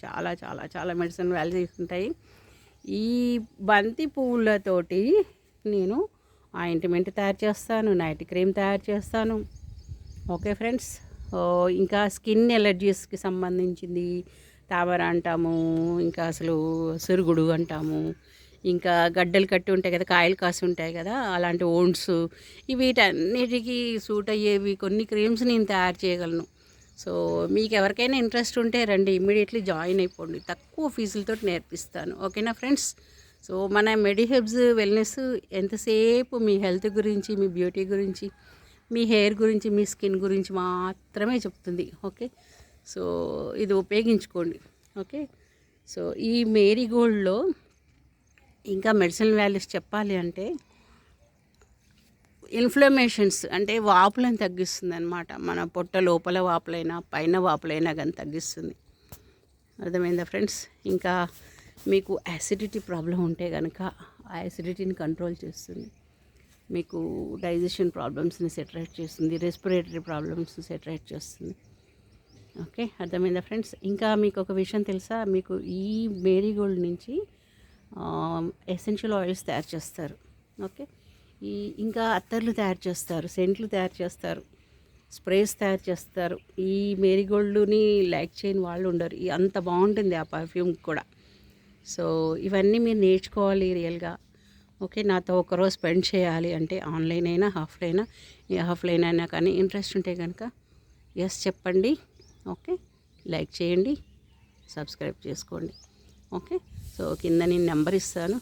చాలా చాలా చాలా మెడిసిన్ వాల్యూస్ ఉంటాయి. ఈ బంతి పువ్వులతోటి నేను ఆయింట్మెంట్ తయారు చేస్తాను, నైట్ క్రీమ్ తయారు చేస్తాను. ఓకే ఫ్రెండ్స్, ఇంకా స్కిన్ ఎలర్జీస్కి సంబంధించింది తామర అంటాము, ఇంకా అసలు సురుగుడు అంటాము, ఇంకా గడ్డలు కట్టి ఉంటాయి కదా, కాయలు కాసి ఉంటాయి కదా, అలాంటి ఓండ్స్, వీటన్నిటికీ సూట్ అయ్యేవి కొన్ని క్రీమ్స్ నేను తయారు చేయగలను. సో మీకు ఎవరికైనా ఇంట్రెస్ట్ ఉంటే రండి, ఇమ్మీడియట్లీ జాయిన్ అయిపోండి, తక్కువ ఫీజులతో నేర్పిస్తాను. ఓకేనా ఫ్రెండ్స్? సో మన మెడిహెబ్స్ వెల్నెస్ ఎంతసేపు మీ హెల్త్ గురించి, మీ బ్యూటీ గురించి, మీ హెయిర్ గురించి, మీ స్కిన్ గురించి మాత్రమే చెప్తుంది. ఓకే, సో ఇది ఉపయోగించుకోండి. ఓకే, సో ఈ మేరీగోల్డ్లో ఇంకా మెడిసినల్ వాల్యూస్ చెప్పాలి అంటే ఇన్ఫ్లమేషన్స్ అంటే వాపులను తగ్గిస్తుంది అనమాట. మన పొట్ట లోపల వాపులైనా పైన వాపులైనా కానీ తగ్గిస్తుంది. అర్థమైందా ఫ్రెండ్స్? ఇంకా మీకు యాసిడిటీ ప్రాబ్లం ఉంటే కనుక ఆ యాసిడిటీని కంట్రోల్ చేస్తుంది. మీకు డైజెషన్ ప్రాబ్లమ్స్ని సెటరేట్ చేస్తుంది, రెస్పిరేటరీ ప్రాబ్లమ్స్ని సెటరేట్ చేస్తుంది. ఓకే, అర్థమైందా ఫ్రెండ్స్? ఇంకా మీకు ఒక విషయం తెలుసా, మీకు ఈ మేరీగోల్డ్ నుంచి ఎసెన్షియల్ ఆయిల్స్ తయారు చేస్తారు. ఓకే, ఇంకా అత్తర్లు తయారు చేస్తారు, సెంట్లు తయారు చేస్తారు, స్ప్రేస్ తయారు చేస్తారు. ఈ మేరీగోల్డ్ని లైక్ చేయని వాళ్ళు ఉండరు, అంత బాగుంటుంది ఆ పర్ఫ్యూమ్ కూడా. సో ఇవన్నీ మీరు నేర్చుకోవాలి రియల్గా. ఓకే, నాతో ఒకరోజు స్పెండ్ చేయాలి అంటే ఆన్లైన్ అయినా ఆఫ్లైన్ అయినా కానీ ఇంట్రెస్ట్ ఉంటే కనుక ఎస్ చెప్పండి. ఓకే, లైక్ చేయండి, సబ్స్క్రైబ్ చేసుకోండి. ఓకే, సో కింద నేను నెంబర్ ఇస్తాను,